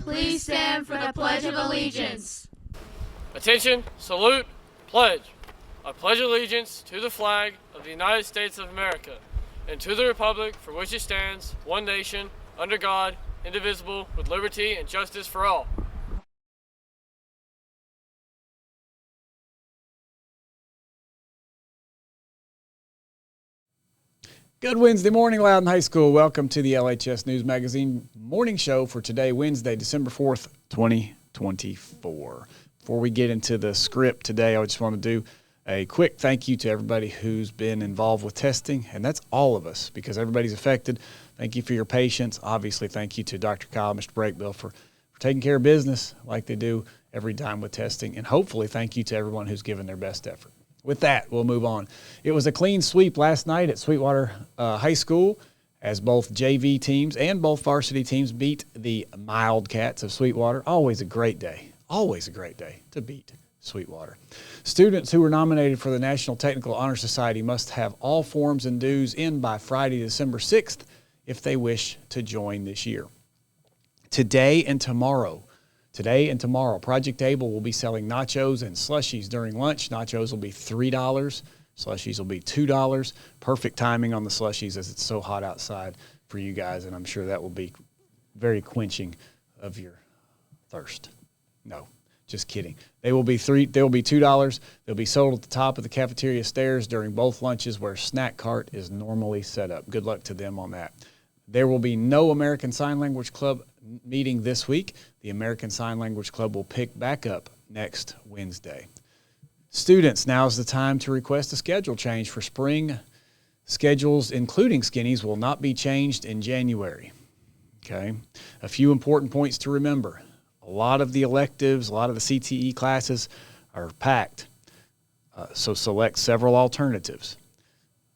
Please stand for the Pledge of Allegiance. Attention, salute, pledge. I pledge allegiance to the flag of the United States of America and to the republic for which it stands, one nation, under God, indivisible, with liberty and justice for all. Good Wednesday morning, Loudon High School. Welcome to the LHS News Magazine morning show for today, Wednesday, December 4th, 2024. Before we get into the script today, I just want to do a quick thank you to everybody who's been involved with testing, and that's all of us because everybody's affected. Thank you for your patience. Obviously, thank you to Dr. Kyle and Mr. Breakbill for taking care of business like they do every time with testing, and hopefully thank you to everyone who's given their best effort. With that, we'll move on. It was a clean sweep last night at Sweetwater High School as both JV teams and both varsity teams beat the Wildcats of Sweetwater. Always a great day to beat Sweetwater. Students who were nominated for the National Technical Honor Society must have all forms and dues in by Friday, December 6th if they wish to join this year. Today and tomorrow, Project Able will be selling nachos and slushies during lunch. Nachos will be $3, slushies will be $2. Perfect timing on the slushies as it's so hot outside for you guys, and I'm sure that will be very quenching of your thirst. No, just kidding. They will be $2. They'll be sold at the top of the cafeteria stairs during both lunches where snack cart is normally set up. Good luck to them on that. There will be no American Sign Language Club meeting this week. The American Sign Language Club will pick back up next Wednesday. Students, now is the time to request a schedule change for spring. Schedules, including skinnies, will not be changed in January. Okay? A few important points to remember. A lot of the electives, a lot of the CTE classes are packed, so select several alternatives.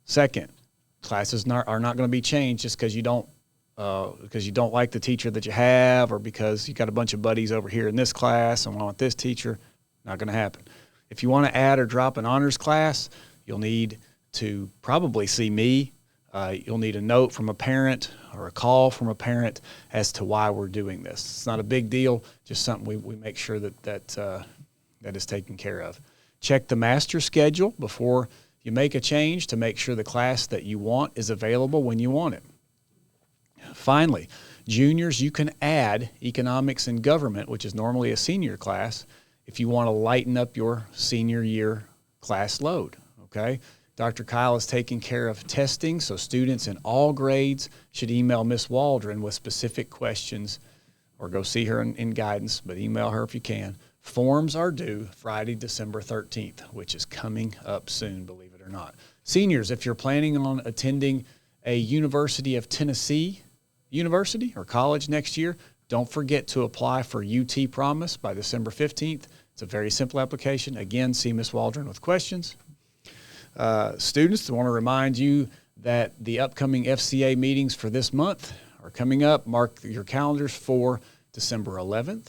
Second, classes are not going to be changed just because you don't like the teacher that you have or because you got a bunch of buddies over here in this class and want this teacher. Not going to happen. If you want to add or drop an honors class, you'll need to probably see me. You'll need a note from a parent or a call from a parent as to why we're doing this. It's not a big deal, just something we make sure that is taken care of. Check the master schedule before you make a change to make sure the class that you want is available when you want it. Finally, juniors, you can add economics and government, which is normally a senior class, if you want to lighten up your senior year class load, okay? Dr. Kyle is taking care of testing, so students in all grades should email Ms. Waldron with specific questions or go see her in guidance, but email her if you can. Forms are due Friday, December 13th, which is coming up soon, believe it or not. Seniors, if you're planning on attending a University of Tennessee university or college next year, don't forget to apply for UT Promise by December 15th. It's a very simple application. Again, see Ms. Waldron with questions. Students, I want to remind you that the upcoming FCA meetings for this month are coming up. Mark your calendars for December 11th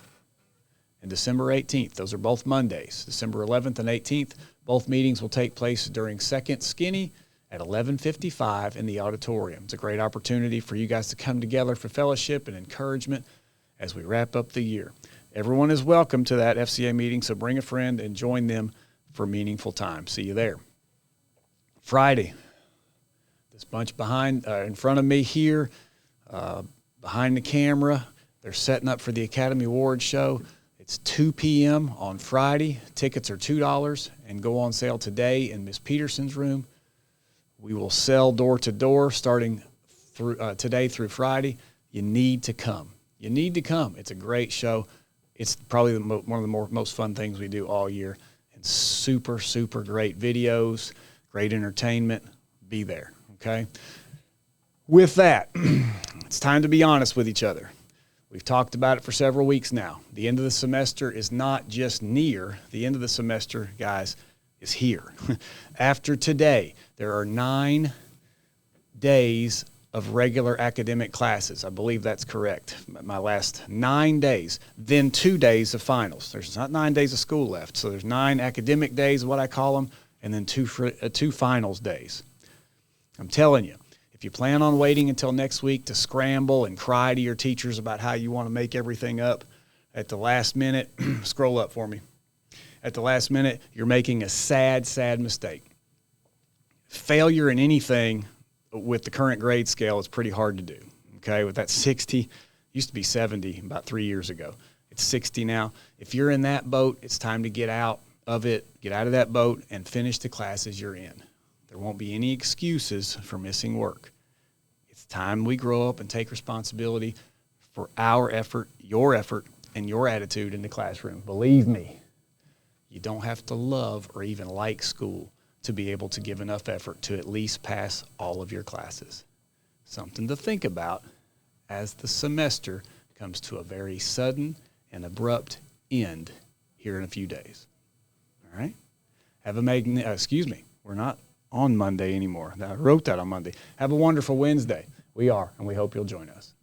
and December 18th. Those are both Mondays. December 11th and 18th, both meetings will take place during Second Skinny at 11:55 in the auditorium. It's a great opportunity for you guys to come together for fellowship and encouragement as we wrap up the year. Everyone is welcome to that FCA meeting, so bring a friend and join them for meaningful time. See you there. Friday, this bunch in front of me here, behind the camera, they're setting up for the Academy Awards show. It's 2 p.m. on Friday. Tickets are $2 and go on sale today in Ms. Peterson's room. We will sell door to door starting today through Friday. You need to come. It's a great show. It's probably one of the most fun things we do all year. And super, super great videos, great entertainment. Be there, okay? With that, it's time to be honest with each other. We've talked about it for several weeks now. The end of the semester is not just near. The end of the semester, guys, is here. After today, there are 9 days of regular academic classes. I believe that's correct. My last 9 days, then 2 days of finals. There's not 9 days of school left, so there's 9 academic days, what I call them, and then two finals days. I'm telling you, If you plan on waiting until next week to scramble and cry to your teachers about how you want to make everything up at the last minute, scroll up for me. At the last minute, you're making a sad, sad mistake. Failure in anything with the current grade scale is pretty hard to do, okay? With that 60, used to be 70 about 3 years ago. It's 60 now. If you're in that boat, it's time to get out of it, get out of that boat, and finish the classes you're in. There won't be any excuses for missing work. It's time we grow up and take responsibility for our effort, and your attitude in the classroom. Believe me, you don't have to love or even like school to be able to give enough effort to at least pass all of your classes. Something to think about as the semester comes to a very sudden and abrupt end here in a few days. All right? We're not on Monday anymore. I wrote that on Monday. Have a wonderful Wednesday. We are, and we hope you'll join us.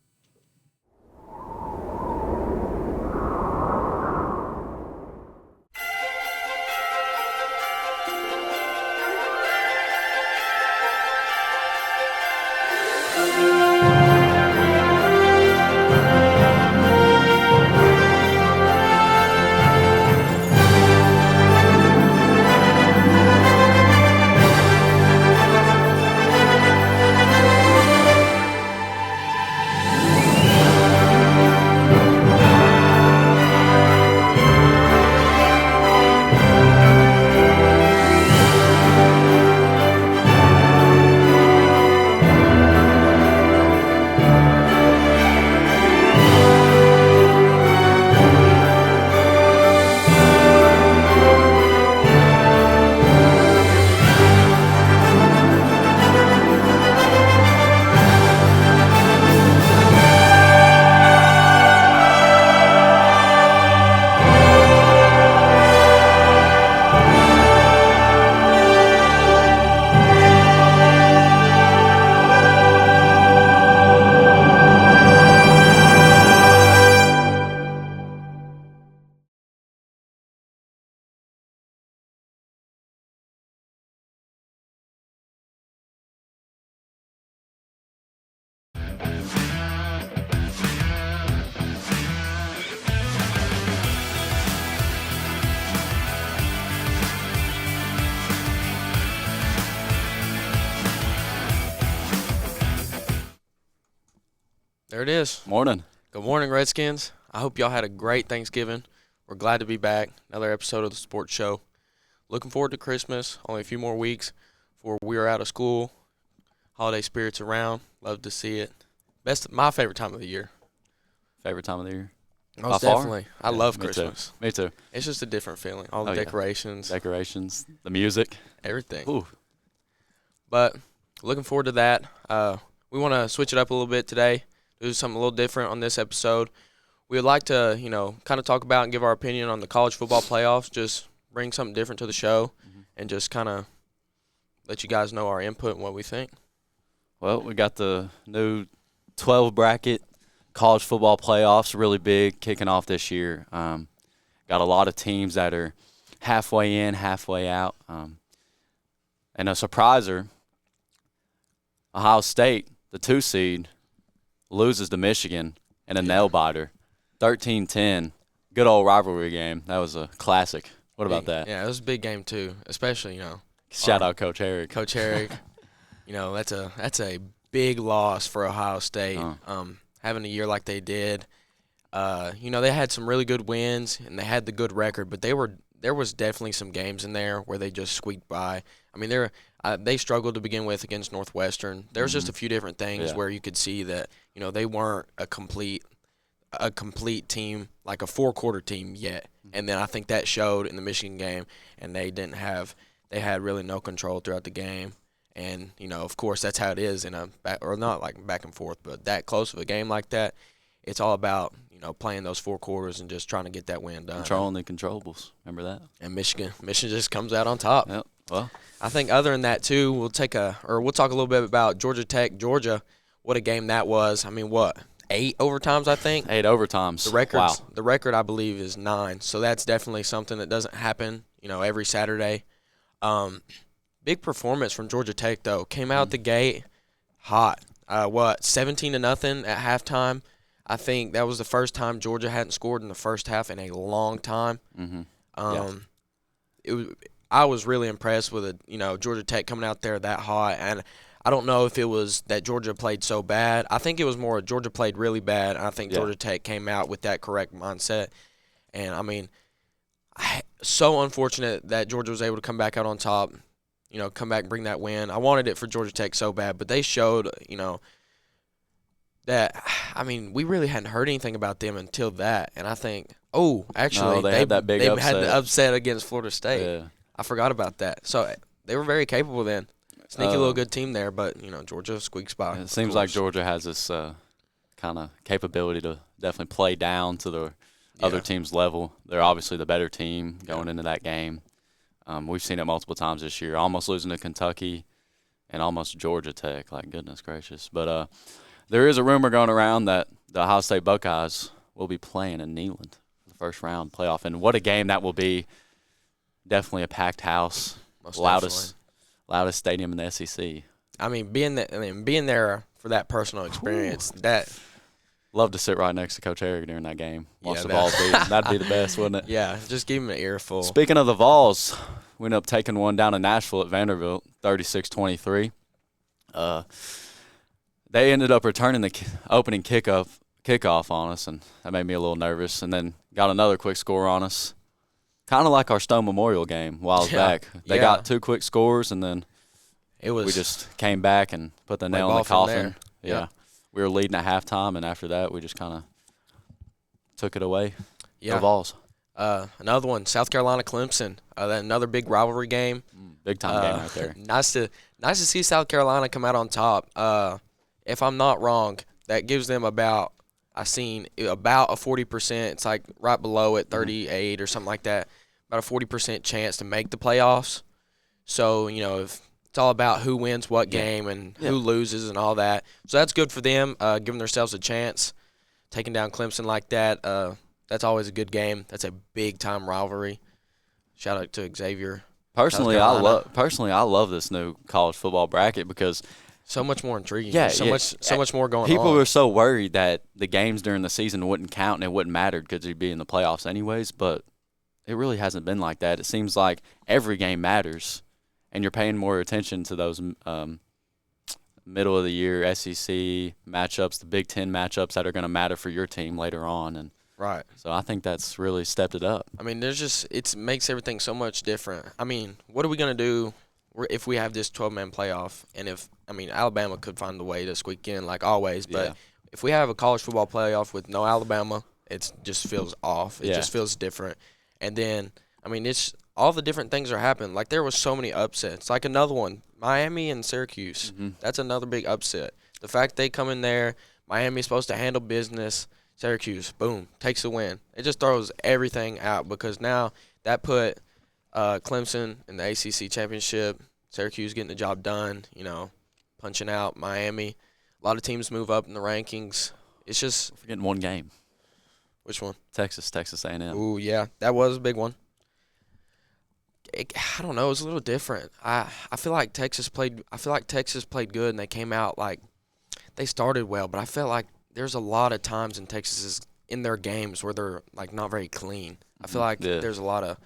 There it is. Morning. Good morning, Redskins. I hope y'all had a great Thanksgiving. We're glad to be back. Another episode of the Sports Show. Looking forward to Christmas. Only a few more weeks before we are out of school. Holiday spirits around. Love to see it. My favorite time of the year. Favorite time of the year? Most By far? definitely. I love me Christmas. Me too. It's just a different feeling. All the decorations. Decorations, the music. Everything. Ooh. But looking forward to that. We want to switch it up a little bit today. Do something a little different on this episode. We would like to, kind of talk about and give our opinion on the college football playoffs. Just bring something different to the show and just kind of let you guys know our input and what we think. Well, we got the new 12 bracket college football playoffs, really big, kicking off this year. Got a lot of teams that are halfway in, halfway out. And a surpriser, Ohio State, the 2 seed, loses to Michigan in a nail-biter, 13-10. Good old rivalry game. That was a classic. What about that? Yeah, it was a big game too, especially, Shout out Coach Herrick. Coach Herrick. That's a big loss for Ohio State. Having a year like they did. They had some really good wins and they had the good record, but there was definitely some games in there where they just squeaked by. I mean, they struggled to begin with against Northwestern. There was just a few different things where you could see that they weren't a complete team, like a 4-quarter team yet. And then I think that showed in the Michigan game, and they had really no control throughout the game. And of course that's how it is in not like back and forth, but that close of a game like that, it's all about playing those 4 quarters and just trying to get that win done. Controlling the controllables. Remember that? And Michigan just comes out on top. Yep. Well, I think other than that too, we'll talk a little bit about Georgia Tech, Georgia. What a game that was. I mean, 8 overtimes, I think? 8 overtimes. The record, I believe, is 9. So that's definitely something that doesn't happen, every Saturday. Big performance from Georgia Tech, though. Came out the gate, hot. 17-0 at halftime. I think that was the first time Georgia hadn't scored in the first half in a long time. It was. I was really impressed with it. Georgia Tech coming out there that hot, and I don't know if it was that Georgia played so bad. I think it was more Georgia played really bad, and I think Georgia Tech came out with that correct mindset. And I mean, so unfortunate that Georgia was able to come back out on top. Come back and bring that win. I wanted it for Georgia Tech so bad, but they showed, that, I mean, we really hadn't heard anything about them until that. And I think, actually, they had that big upset. Had the upset against Florida State. Yeah. I forgot about that. So they were very capable then. Sneaky little good team there, but, Georgia squeaks by. It seems like Georgia has this kind of capability to definitely play down to the other team's level. They're obviously the better team going into that game. We've seen it multiple times this year, almost losing to Kentucky and almost Georgia Tech. Like, goodness gracious. But there is a rumor going around that the Ohio State Buckeyes will be playing in Neyland for the first round playoff. And what a game that will be. Definitely a packed house, loudest stadium in the SEC. I mean, being there for that personal experience, love to sit right next to Coach Eric during that game. Watch the Vols beat. That'd be the best, wouldn't it? Yeah, just give him an earful. Speaking of the Vols, we ended up taking one down in Nashville at Vanderbilt, 36-23. They ended up returning the opening kickoff on us, and that made me a little nervous. And then got another quick score on us. Kind of like our Stone Memorial game a while back. They got 2 quick scores, and then we just came back and put the nail in the coffin. Yeah. We were leading at halftime, and after that, we just kind of took it away. Yeah. The Vols. Another one, South Carolina Clemson. Another big rivalry game. Big time game right there. Nice to see South Carolina come out on top. If I'm not wrong, that gives them about a 40%. It's like right below it, 38 or something like that. About a 40% chance to make the playoffs. So, if it's all about who wins what game and who loses and all that. So that's good for them, giving themselves a chance. Taking down Clemson like that, that's always a good game. That's a big-time rivalry. Shout out to Xavier. Personally, I love this new college football bracket because so much more intriguing. Yeah, so much more going on. People were so worried that the games during the season wouldn't count and it wouldn't matter because you'd be in the playoffs anyways, but it really hasn't been like that. It seems like every game matters, and you're paying more attention to those middle of the year SEC matchups, the Big Ten matchups that are going to matter for your team later on. And right. So I think that's really stepped it up. I mean, it makes everything so much different. I mean, what are we going to do if we have this 12-man playoff? And Alabama could find a way to squeak in like always, but if we have a college football playoff with no Alabama, it just feels off. It just feels different. And then, it's all the different things are happening. Like, there was so many upsets. Like, another one, Miami and Syracuse. That's another big upset. The fact they come in there, Miami's supposed to handle business. Syracuse, boom, takes the win. It just throws everything out because now that put Clemson in the ACC championship, Syracuse getting the job done, punching out Miami. A lot of teams move up in the rankings. It's just – we're forgetting one game. Which one? Texas A&M. Ooh, yeah, that was a big one. I don't know. It was a little different. I feel like Texas played good, and they came out like they started well. But I felt like there's a lot of times in Texas in their games where they're like not very clean. I feel like there's a lot of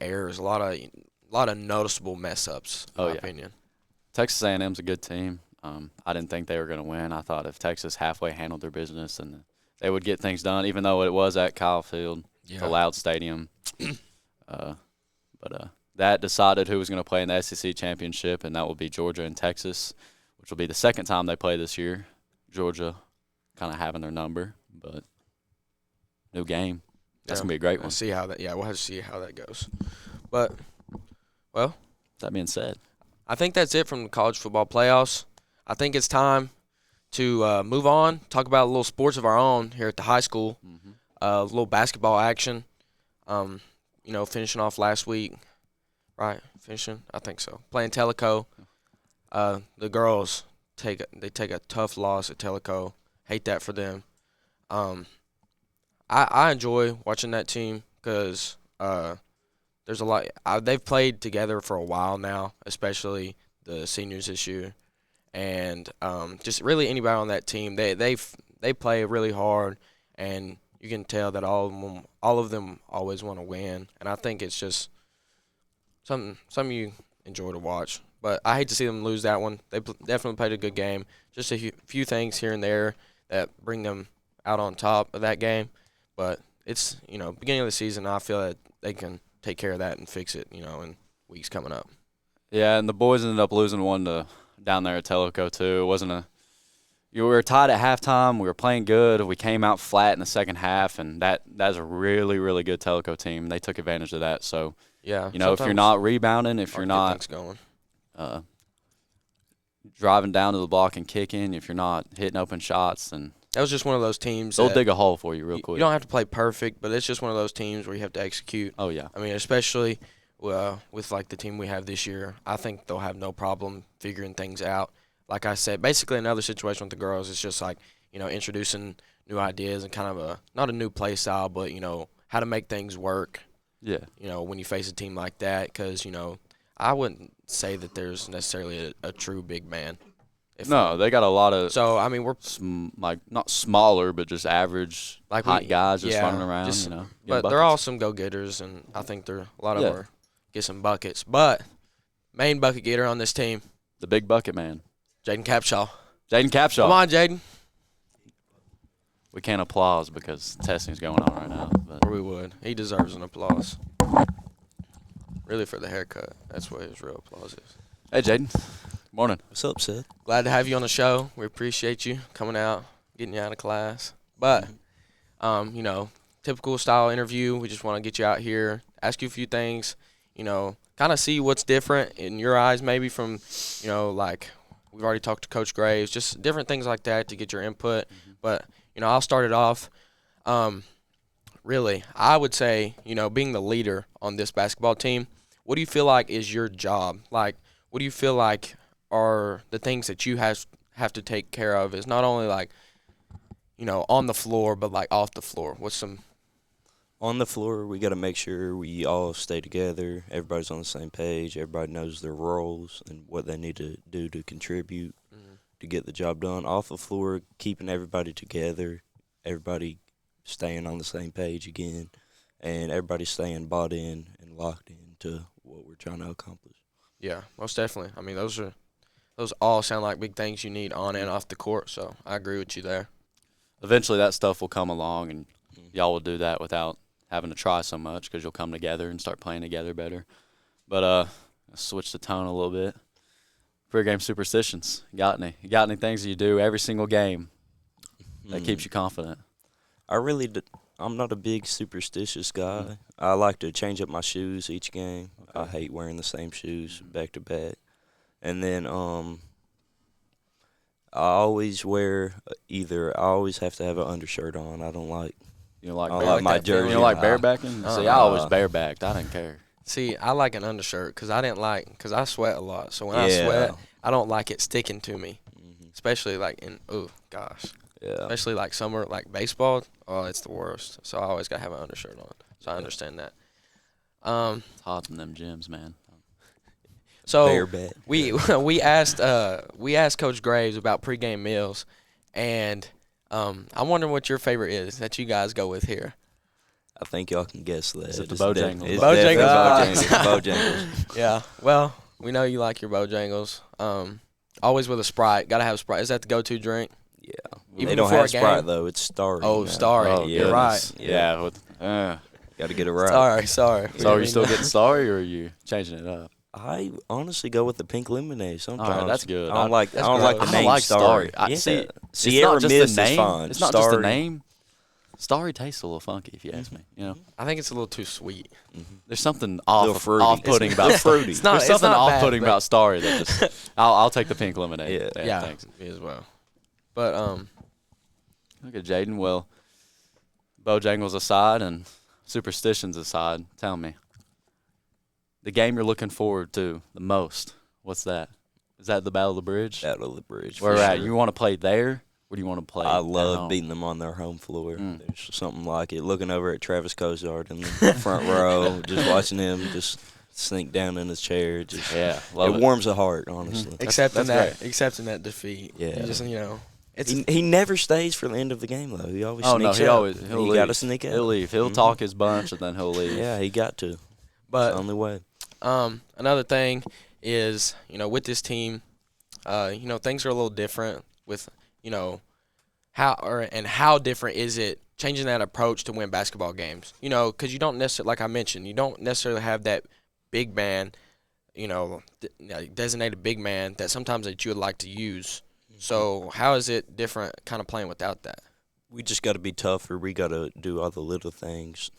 errors, a lot of noticeable mess ups. In my opinion. Texas A&M's a good team. I didn't think they were going to win. I thought if Texas halfway handled their business and they would get things done, even though it was at Kyle Field, a loud stadium. But that decided who was going to play in the SEC championship, and that will be Georgia and Texas, which will be the second time they play this year. Georgia kind of having their number, but new game. That's going to be a great one. We'll have to see how that goes. But, well. That being said, I think that's it from the college football playoffs. I think it's time to move on, talk about a little sports of our own here at the high school, a little basketball action. Finishing off last week, right? I think so. Playing Tellico. The girls take a tough loss at Tellico. Hate that for them. I enjoy watching that team because there's a lot. They've played together for a while now, especially the seniors this year, and just really anybody on that team. They play really hard, and you can tell that all of them always want to win. And I think it's just something you enjoy to watch. But I hate to see them lose that one. They definitely played a good game. Just a few things here and there that bring them out on top of that game. But it's, beginning of the season, I feel that they can take care of that and fix it, in weeks coming up. Yeah, and the boys ended up losing one down there at Tellico too. It wasn't we were tied at halftime. We were playing good. We came out flat in the second half, and that's a really, really good Tellico team. They took advantage of that. So, yeah, if you're not rebounding, if you're not going. Driving down to the block and kicking, if you're not hitting open shots, then that was just one of those teams. They'll dig a hole for you real quick. You don't have to play perfect, but it's just one of those teams where you have to execute. Oh, yeah. I mean, especially with, the team we have this year, I think they'll have no problem figuring things out. Like I said, basically another situation with the girls is just introducing new ideas and kind of not a new play style, but, how to make things work. Yeah. When you face a team like that, because, I wouldn't say that there's necessarily a true big man. No, they got a lot of. So I mean, we're not smaller, but just average height guys just running around. But they're all some go-getters, and I think a lot of them are get some buckets. But main bucket getter on this team, the big bucket man, Jaden Capshaw. Come on, Jaden. We can't applause because testing's going on right now. But. Or we would. He deserves an applause. Really for the haircut. That's what his real applause is. Hey, Jaden. Good morning. What's up, Seth? Glad to have you on the show. We appreciate you coming out, getting you out of class. But, typical style interview. We just want to get you out here, ask you a few things, kind of see what's different in your eyes maybe from, like we've already talked to Coach Graves, just different things like that to get your input. Mm-hmm. But, I'll start it off. Really, I would say, being the leader on this basketball team, what do you feel like is your job? Like, what do you feel like are the things that you have to take care of? Is not only on the floor, but off the floor. What's some? On the floor, we got to make sure we all stay together. Everybody's on the same page. Everybody knows their roles and what they need to do to contribute to get the job done. Off the floor, keeping everybody together. Everybody staying on the same page again, and everybody staying bought in and locked into what we're trying to accomplish. Yeah, most definitely. I mean, those all sound like big things you need on and off the court, so I agree with you there. Eventually that stuff will come along, and y'all will do that without having to try so much because you'll come together and start playing together better. But switch the tone a little bit. Pre-game superstitions. You got any things that you do every single game that keeps you confident? I'm not a big superstitious guy. I like to change up my shoes each game. Okay. I hate wearing the same shoes back to back. And then I always have to have an undershirt on. I don't like. You don't like, I like my jersey. You don't like barebacking? See, I always barebacked. I didn't care. See, I like an undershirt because I sweat a lot. So when I sweat, I don't like it sticking to me, especially especially summer, baseball. Oh, it's the worst. So I always got to have an undershirt on. So I understand that. It's hot in them gyms, man. So we asked Coach Graves about pregame meals, and I'm wondering what your favorite is that you guys go with here. I think y'all can guess that. Is it the Bojangles? It's Bojangles. Bojangles. Yeah. Well, we know you like your Bojangles. Always with a Sprite. Got to have Sprite. Is that the go-to drink? Yeah. Even they don't before have a game? Sprite, though. It's Starry. Oh, Starry. Oh, You're right. Yeah. Got to get it right. Sorry. So are you still getting Starry, or are you changing it up? I honestly go with the pink lemonade sometimes. All right, that's good. I don't like the name Starry. Yeah. Sierra Mist is fine. It's not just the name. Starry tastes a little funky, if you ask me. I think it's a little too sweet. There's something off-putting about fruity. There's something off-putting about Starry that just. I'll take the pink lemonade. Yeah, thanks. Me as well. But look at Jaden. Well, Bojangles aside and superstitions aside, tell me the game you're looking forward to the most. What's that? Is that the Battle of the Bridge? Battle of the Bridge. Where at? You want to play there? Where do you want to play? I love beating them on their home floor. There's something like it. Looking over at Travis Cozart in the front row, just watching him just sink down in his chair. Just, Yeah, love it warms the heart, honestly. Accepting that's that defeat. Yeah. You just, it's He never stays for the end of the game though. He always Oh no, sneaks he out. always he'll He leave. got to sneak out. He'll leave. He'll talk his bunch and then he'll leave. Yeah, he got to. but It's the only way. another thing is, with this team, things are a little different with, how different is it changing that approach to win basketball games? Because you don't necessarily, like I mentioned, you don't necessarily have that big man, designated big man that sometimes that you would like to use. So how is it different kind of playing without that? We just got to be tougher. We got to do all the little things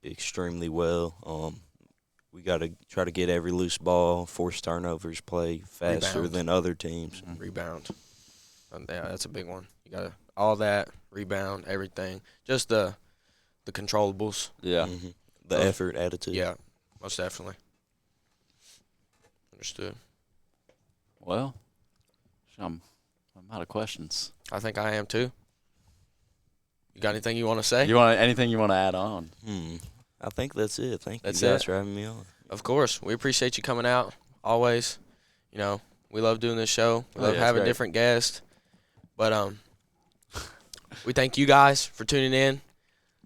extremely well. We got to try to get every loose ball, force turnovers, play faster Rebound. than other teams. Rebound. Yeah, that's a big one. You got to all that, rebound, everything. Just the controllables. Yeah. The effort, attitude. Yeah, most definitely. Understood. Well, I'm out of questions. I think I am too. You got anything you want to say? Anything you want to add on? I think that's it. Thank That's you guys it? for having me on. Of course. We appreciate you coming out always. We love doing this show. We love it's having great. different guests. But we thank you guys for tuning in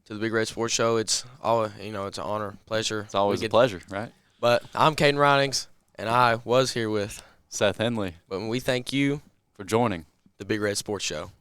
to the Big Red Sports Show. It's it's an honor, pleasure. It's always a pleasure, right? But I'm Caden Ridings, and I was here with Seth Henley But we thank you for joining. the Big Red Sports Show.